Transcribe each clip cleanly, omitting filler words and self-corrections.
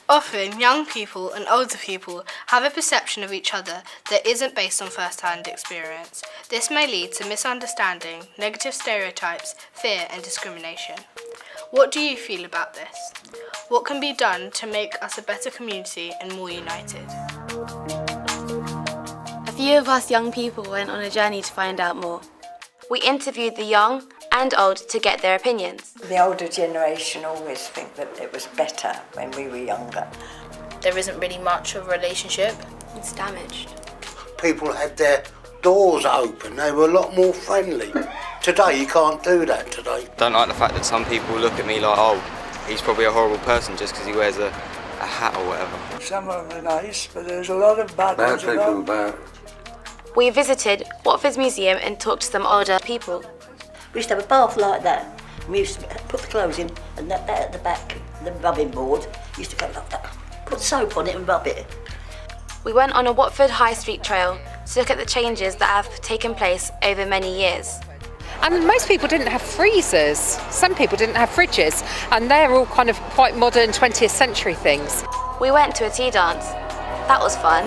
Often, young people and older people have a perception of each other that isn't based on first-hand experience. This may lead to misunderstanding, negative stereotypes, fear and discrimination. What do you feel about this? What can be done to make us a better community and more united? A few of us young people went on a journey to find out more. We interviewed the young and old to get their opinions. The older generation always think that it was better when we were younger. There isn't really much of a relationship. It's damaged. People had their doors open, they were a lot more friendly. Today you can't do that today. Don't like the fact that some people look at me like, oh, he's probably a horrible person just because he wears a hat or whatever. Some of them are nice, but there's a lot of bad ones. Bad people, bad. We visited Watford's museum and talked to some older people. We used to have a bath like that. We used to put the clothes in, and that at the back, the rubbing board, used to go like that. Put soap on it and rub it. We went on a Watford High Street trail to look at the changes that have taken place over many years. And most people didn't have freezers. Some people didn't have fridges, and they're all kind of quite modern 20th century things. We went to a tea dance. That was fun.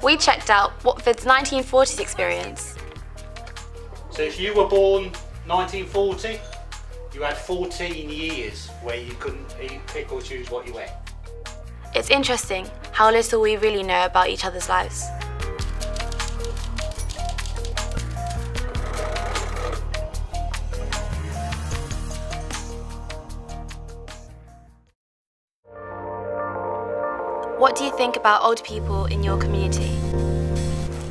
We checked out Watford's 1940s experience. So if you were born 1940, you had 14 years where you couldn't eat, pick or choose what you ate. It's interesting how little we really know about each other's lives. What do you think about old people in your community?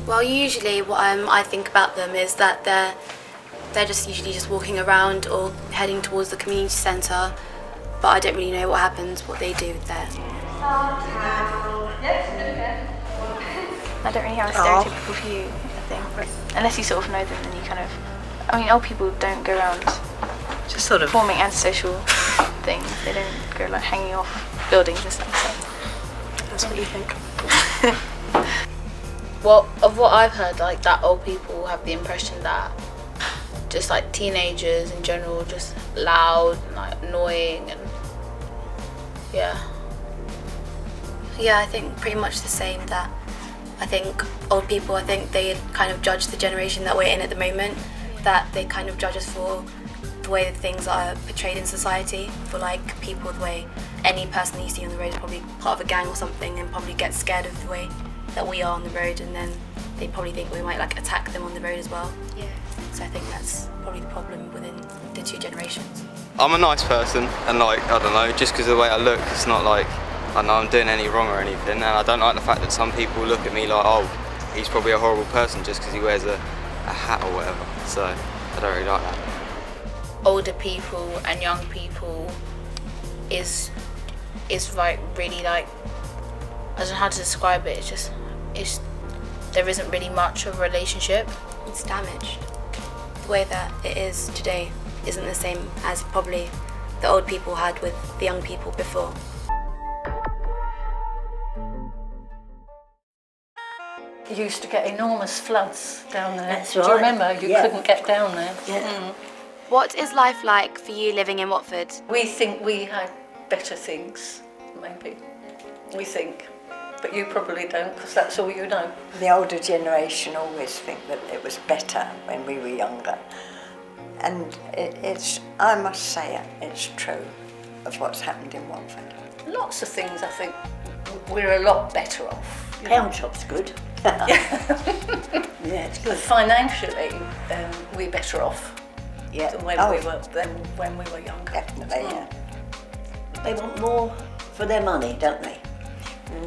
Well, usually what I think about them is that they're just usually just walking around or heading towards the community centre, but I don't really know what happens, what they do there. I don't really have a stereotypical view of things, unless you sort of know them, then you kind of. I mean, old people don't go around Just sort of forming antisocial things. They don't go like hanging off buildings and stuff. So. That's what you think. Well, of what I've heard, like that old people have the impression that just like teenagers in general, just loud and like annoying and yeah. Yeah, I think pretty much the same. That I think old people, I think they kind of judge the generation that we're in at the moment, that they kind of judge us for the way that things are portrayed in society, for like people, the way any person that you see on the road is probably part of a gang or something and probably gets scared of the way that we are on the road, and then they probably think we might like attack them on the road as well. Yeah. So I think that's probably the problem within the two generations. I'm a nice person, and like, I don't know, just because of the way I look, it's not like I know I'm doing any wrong or anything, and I don't like the fact that some people look at me like, oh, he's probably a horrible person just because he wears a hat or whatever, so I don't really like that. Older people and young people is like really like, I don't know how to describe it, it's there isn't really much of a relationship. It's damaged. The way that it is today isn't the same as probably the old people had with the young people before. You used to get enormous floods down there. That's Do right. you remember? You couldn't get down there. Yeah. What is life like for you living in Watford? We think we had better things, maybe. We think. But you probably don't, because that's all you know. The older generation always think that it was better when we were younger. And it's, I must say, it's true of what's happened in Watford. Lots of things, I think, we're a lot better off. Pound shop's good. Yeah, it's but good. financially, we're better off Yeah. than when we were younger. Definitely, yeah. They want more for their money, don't they?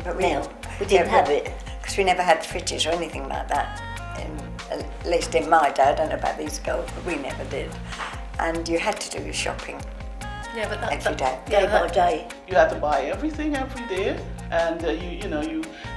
But Now, we didn't have it. Because we never had fridges or anything like that. At least in my day, I don't know about these girls, but we never did. And you had to do your shopping Yeah, but every day. Day by day. You had to buy everything every day, and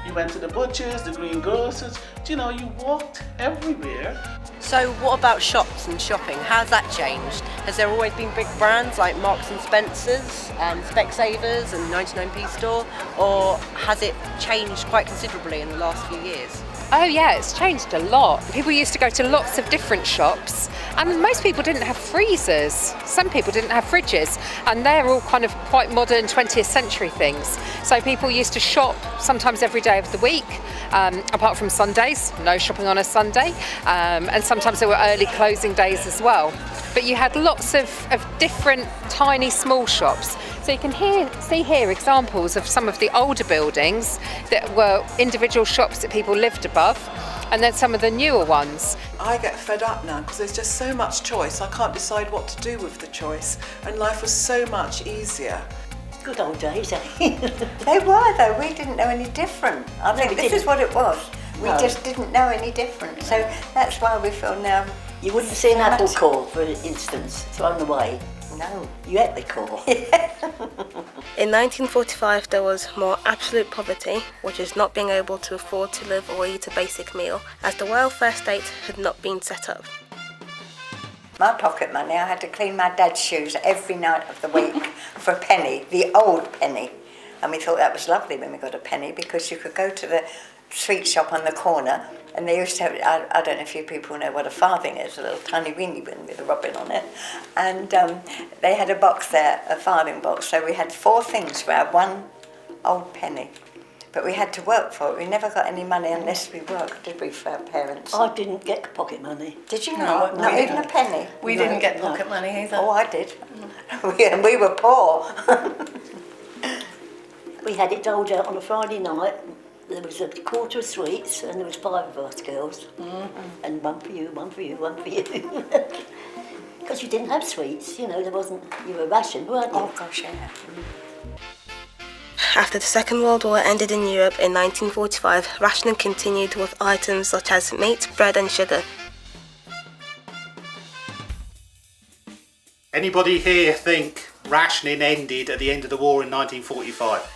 you went to the butchers, the greengrocers. You walked everywhere. So what about shops and shopping? How's that changed? Has there always been big brands like Marks and Spencer's, Specsavers and 99p Store, or has it changed quite considerably in the last few years? Oh yeah, it's changed a lot. People used to go to lots of different shops, and most people didn't have freezers. Some people didn't have fridges, and they're all kind of quite modern 20th century things. So people used to shop sometimes every day of the week, apart from Sundays, no shopping on a Sunday, and sometimes there were early closing days as well. But you had lots of different tiny small shops. So you can see here examples of some of the older buildings that were individual shops that people lived above, and then some of the newer ones. I get fed up now because there's just so much choice. I can't decide what to do with the choice, and life was so much easier. Good old days, eh? They were though, we didn't know any different. I think this is what it was. We No. just didn't know any different. So that's why we feel now. You wouldn't see an apple core, for instance, thrown away. No. You ate the core. In 1945 there was more absolute poverty, which is not being able to afford to live or eat a basic meal, as the welfare state had not been set up. My pocket money, I had to clean my dad's shoes every night of the week for a penny, the old penny. And we thought that was lovely when we got a penny, because you could go to the sweet shop on the corner, and they used to have, I don't know if you people know what a farthing is, a little tiny weeny bin with a robin on it. And they had a box there, a farthing box, so we had 4 things for our one old penny. But we had to work for it. We never got any money unless we worked, did we, for our parents? I didn't get pocket money. Did you No, not? we Not even didn't. a penny? We didn't get pocket money either. Oh, I did. And we were poor. We had it doled out on a Friday night. There was a quarter of sweets, and there was 5 of us girls. And one for you, one for you, one for you. Because you didn't have sweets, you know, there wasn't, you were rationed, weren't you? Oh gosh, yeah. After the Second World War ended in Europe in 1945, rationing continued with items such as meat, bread and sugar. Anybody here think rationing ended at the end of the war in 1945?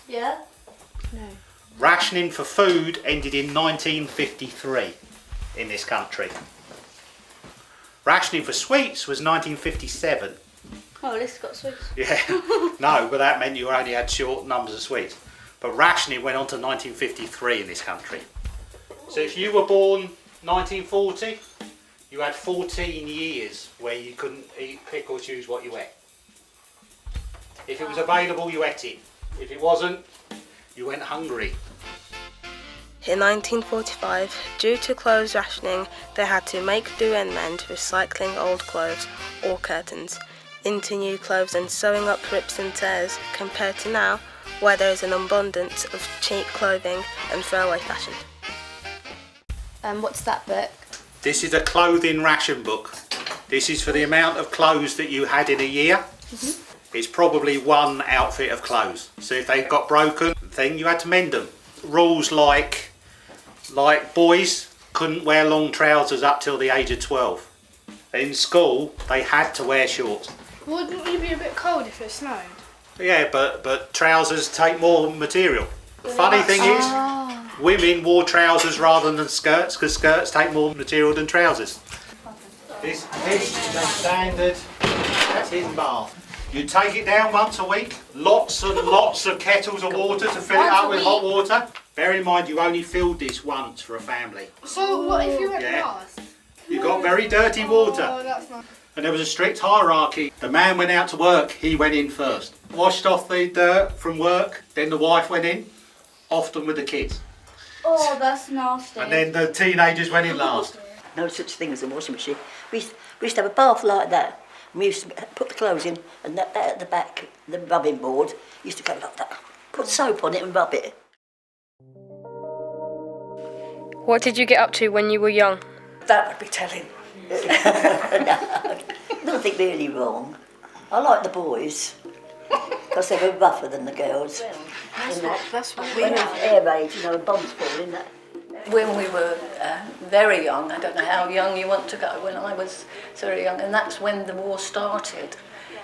Yeah? Rationing for food ended in 1953 in this country. Rationing for sweets was 1957. Oh, at least it's got sweets. Yeah, no, but that meant you only had short numbers of sweets. But rationing went on to 1953 in this country. So if you were born 1940, you had 14 years where you couldn't eat, pick or choose what you ate. If it was available, you ate it. If it wasn't, you went hungry. In 1945, due to clothes rationing, they had to make do and mend, recycling old clothes or curtains into new clothes and sewing up rips and tears, compared to now, where there is an abundance of cheap clothing and throwaway fashion. What's that book? This is a clothing ration book. This is for the amount of clothes that you had in a year. It's probably one outfit of clothes. So if they got broken, you had to mend them. Rules like boys couldn't wear long trousers up till the age of 12. In school, they had to wear shorts. Wouldn't you be a bit cold if it snowed? Yeah, but trousers take more material. The funny thing is, women wore trousers rather than skirts, because skirts take more material than trousers. This is a standard tin bath. You take it down once a week, lots and lots of kettles of water to fill it up with hot water. Bear in mind, you only filled this once for a family. So what if you went Yeah. last? You got very dirty water. Oh, that's not... And there was a strict hierarchy. The man went out to work, he went in first. Washed off the dirt from work, then the wife went in, often with the kids. Oh, that's nasty. And then the teenagers went in last. No such thing as a washing machine. We used to have a bath like that. We used to put the clothes in, and that at the back, the rubbing board, used to go like that. Put soap on it and rub it. What did you get up to when you were young? That would be telling. Nothing really wrong. I like the boys, because they were rougher than the girls. That's what When it was air raid, you know, and bombs falling. When we were very young, I don't know how young you want to go, when I was very young, and that's when the war started.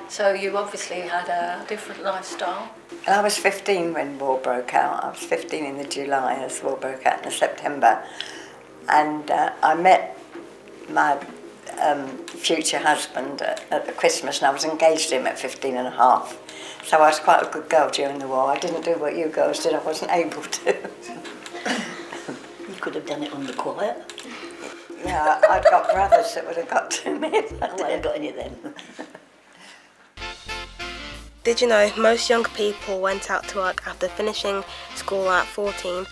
So you obviously had a different lifestyle. I was 15 when war broke out. I was 15 in the July as war broke out in the September. And I met my future husband at the Christmas, and I was engaged to him at 15 and a half. So I was quite a good girl during the war. I didn't do what you girls did. I wasn't able to. could have done it on the quiet. Yeah, I'd got brothers that would have got to me. I haven't got any of them. Did you know most young people went out to work after finishing school at 14?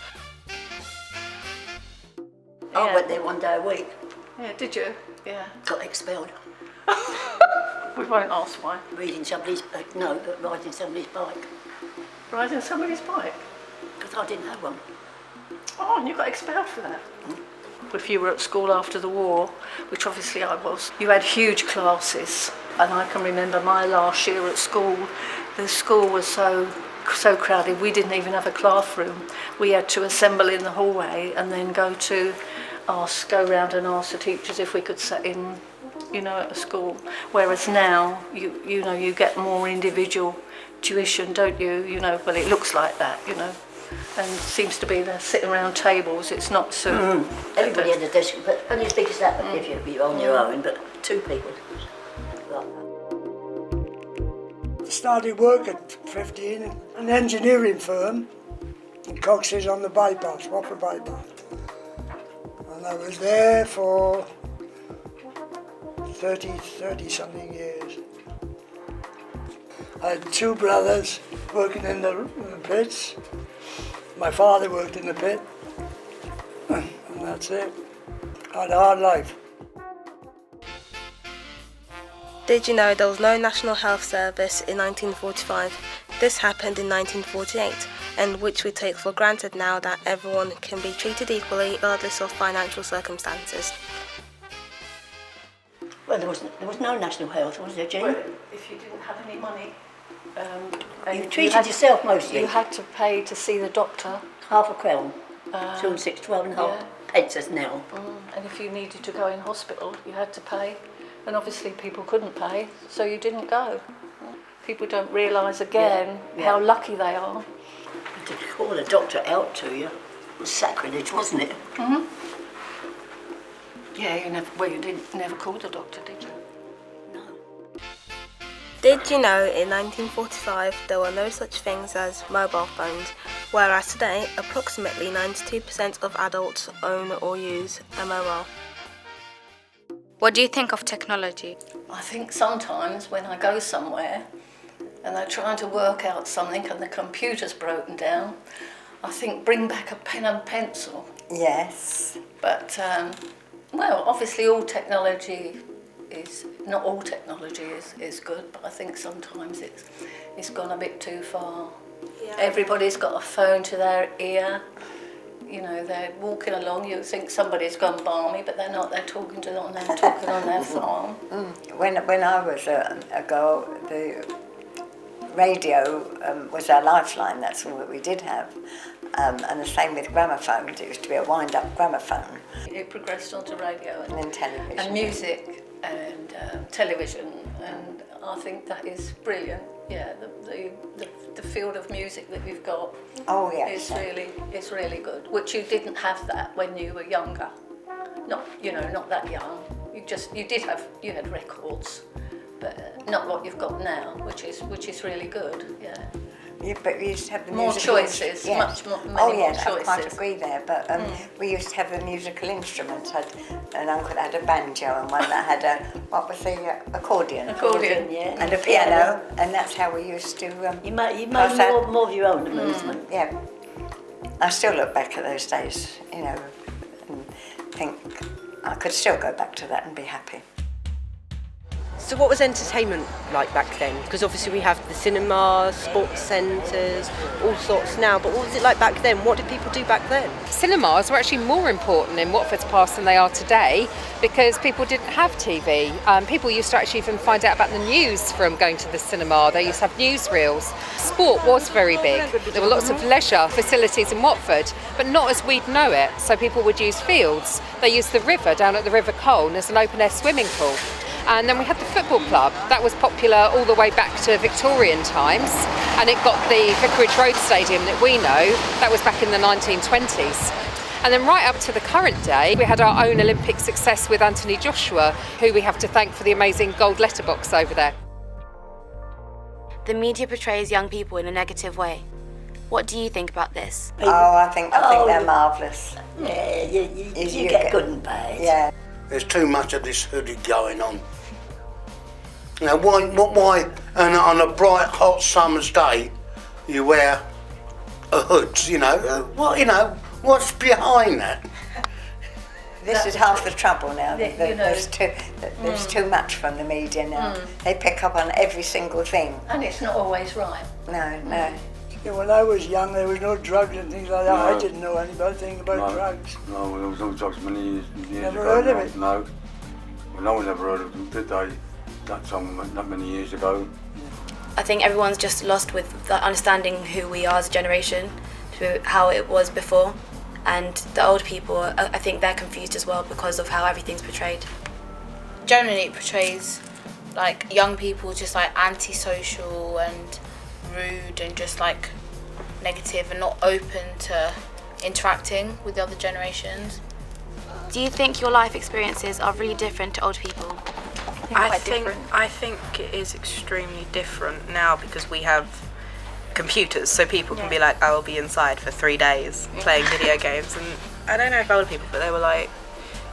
I went there 1 day a week. Yeah, did you? Yeah. Got expelled. We won't ask why. Reading somebody's, no, but riding somebody's bike. Riding somebody's bike? Because I didn't have one. Oh, and you got expelled for that? If you were at school after the war, which obviously I was, you had huge classes. And I can remember my last year at school, the school was so crowded, we didn't even have a classroom. We had to assemble in the hallway and then go round and ask the teachers if we could sit in, at a school. Whereas now, you get more individual tuition, don't you? Well, it looks like that, and seems to be they're sitting around tables. It's not so. Everybody had a desk, but only as big as that if you're on your own, but 2 people. Started work at 15 in an engineering firm in Cox's on the bypass, Watford bypass. And I was there for 30 something years. I had 2 brothers working in the pits. My father worked in the pit, and that's it. I had a hard life. Did you know there was no National Health Service in 1945? This happened in 1948, and which we take for granted now that everyone can be treated equally regardless of financial circumstances. Well, there was no national health, was there, Jean? Well, if you didn't have any money, you treated yourself mostly. You had to pay to see the doctor. Half a crown, 2 and 6, 12 and a half pence as now. And if you needed to go in hospital, you had to pay. And obviously people couldn't pay, so you didn't go. People don't realise again how lucky they are. To call a doctor out to you was sacrilege, wasn't it? Mm-hmm. Yeah, you never called the doctor, did you? No. Did you know in 1945 there were no such things as mobile phones, whereas today approximately 92% of adults own or use a mobile? What do you think of technology? I think sometimes when I go somewhere and they're trying to work out something and the computer's broken down, I think bring back a pen and pencil. Yes. But, obviously all technology not all technology is good, but I think sometimes it's gone a bit too far. Yeah. Everybody's got a phone to their ear. They're walking along, you think somebody's gone balmy, but they're not, they're talking on their farm. When I was a girl, the radio was our lifeline, that's all that we did have. And the same with gramophones, it used to be a wind-up gramophone. It progressed onto radio and then television. And music and television, and I think that is brilliant. Yeah, the field of music that we've got is really good. Which you didn't have that when you were younger. Not that young. You had records, but not what you've got now, which is really good. Yeah. Yeah, but we used to have the more musical choices, yes. many more choices. I quite agree there. But we used to have the musical instruments. An uncle had a banjo, and one that had accordion. Accordion, yeah. And a piano, and that's how we used to. You made more of your own amusement. Yeah. I still look back at those days, and think I could still go back to that and be happy. So what was entertainment like back then? Because obviously we have the cinemas, sports centres, all sorts now, but what was it like back then? What did people do back then? Cinemas were actually more important in Watford's past than they are today because people didn't have TV. People used to actually even find out about the news from going to the cinema. They used to have newsreels. Sport was very big. There were lots of leisure facilities in Watford, but not as we'd know it. So people would use fields. They used the river down at the River Colne as an open-air swimming pool. And then we had the football club. That was popular all the way back to Victorian times, and it got the Vicarage Road Stadium that we know. That was back in the 1920s. And then right up to the current day, we had our own Olympic success with Anthony Joshua, who we have to thank for the amazing gold letterbox over there. The media portrays young people in a negative way. What do you think about this? Oh, I think they're marvellous. Yeah, you get good and bad. Yeah. There's too much of this hoodie going on. You know, why on a bright, hot summer's day, you wear a hood, you know? What's behind that? This is half the trouble now. You know. There's too much from the media now. They pick up on every single thing. And it's not always right. No. Yeah, when I was young, there was no drugs and things like that. No. I didn't know anything about drugs. No, there was no drugs many years Never ago. heard of it? No. Well, no one ever heard of them, did they? That many years ago. I think everyone's just lost with the understanding who we are as a generation, to how it was before. And the old people, I think they're confused as well because of how everything's portrayed. Generally it portrays like young people just like antisocial and rude and just like negative and not open to interacting with the other generations. Do you think your life experiences are really different to old people? I think it is extremely different now because we have computers, so people can be like, I will be inside for 3 days playing video games. And I don't know if older people, but they were like,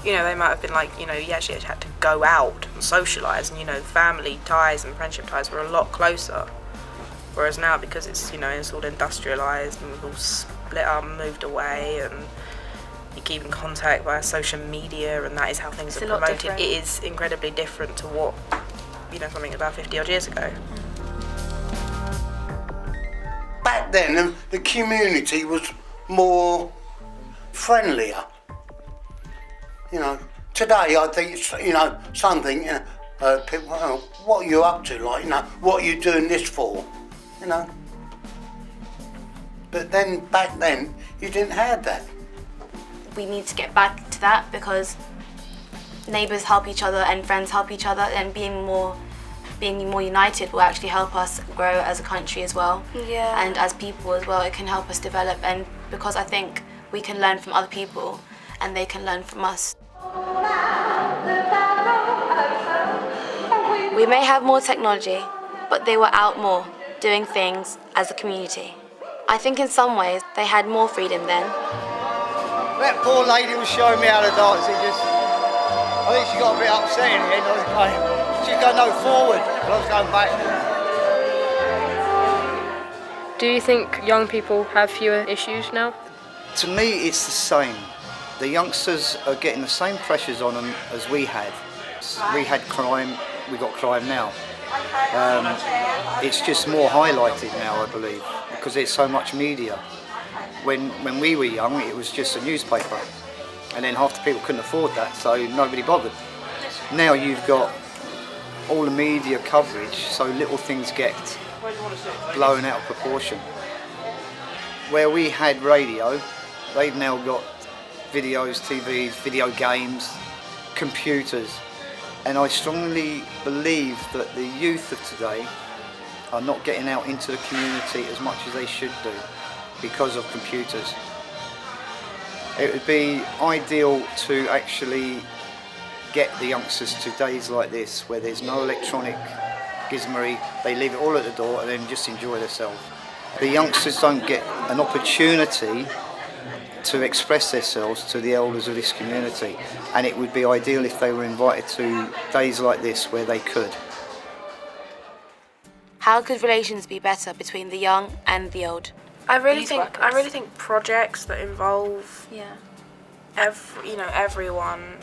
you know, they might have been like, you know, you actually had to go out and socialise, and, you know, family ties and friendship ties were a lot closer. Whereas now, because it's, you know, it's all industrialised and we've all split up and moved away, and you keep in contact via social media, and that is how things are promoted. It is incredibly different to what, you know, something about 50 odd years ago. Back then, the community was more friendlier. You know, today I think it's, you know, something, you know, people, what are you up to, like, you know, what are you doing this for, you know? But then, back then, you didn't have that. We need to get back to that because neighbours help each other and friends help each other, and being more united will actually help us grow as a country as well. Yeah. And as people as well, it can help us develop, and because I think we can learn from other people and they can learn from us. We may have more technology, but they were out more, doing things as a community. I think in some ways they had more freedom then. That poor lady was showing me how to dance. I think she got a bit upset in the end. She was going no forward, but I was going back. Do you think young people have fewer issues now? To me, it's the same. The youngsters are getting the same pressures on them as we had. We had crime, we got crime now. It's just more highlighted now, I believe, because there's so much media. When we were young, it was just a newspaper, and then half the people couldn't afford that, so nobody bothered. Now you've got all the media coverage, so little things get blown out of proportion. Where we had radio, they've now got videos, TVs, video games, computers, and I strongly believe that the youth of today are not getting out into the community as much as they should do because of computers. It would be ideal to actually get the youngsters to days like this where there's no electronic gizmery, they leave it all at the door and then just enjoy themselves. The youngsters don't get an opportunity to express themselves to the elders of this community, and it would be ideal if they were invited to days like this where they could. How could relations be better between the young and the old? I really think projects that involve everyone,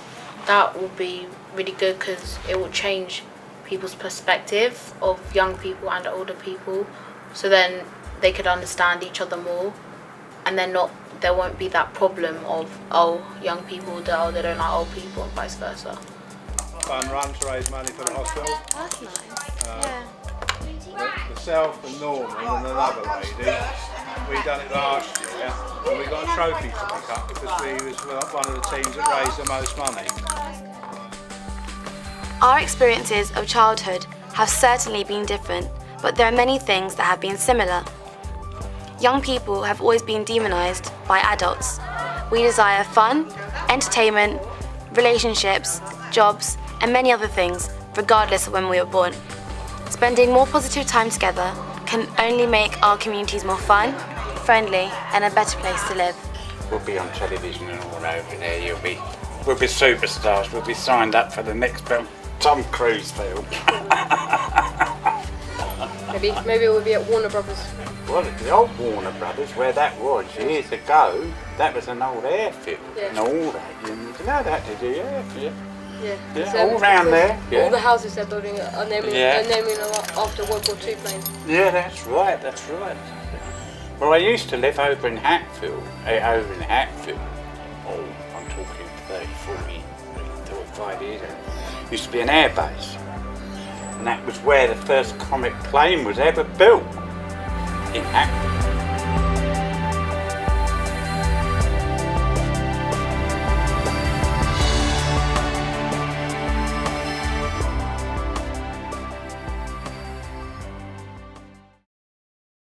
that will be really good because it will change people's perspective of young people and older people, so then they could understand each other more, and there won't be that problem of young people they don't like old people and vice versa. Fun run to raise money for the hospital. That's nice. Myself and Norman and another lady, we done it last year, and we got a trophy to pick up because we was one of the teams that raised the most money. Our experiences of childhood have certainly been different, but there are many things that have been similar. Young people have always been demonised by adults. We desire fun, entertainment, relationships, jobs, and many other things, regardless of when we were born. Spending more positive time together can only make our communities more fun, friendly and a better place to live. We'll be on television and all over there. We'll be superstars. We'll be signed up for the next film, Tom Cruise film. Maybe it would be at Warner Brothers. Well, the old Warner Brothers, where that was years ago, that was an old airfield and all that. You know that, did you? Yeah, So all round there. Yeah. All the houses they're building are naming them after World War II planes. Yeah, that's right. Well, I used to live over in Hatfield. Oh, I'm talking 30, 40, 35 years ago. Used to be an air base. And that was where the first comet plane was ever built, in Hatfield.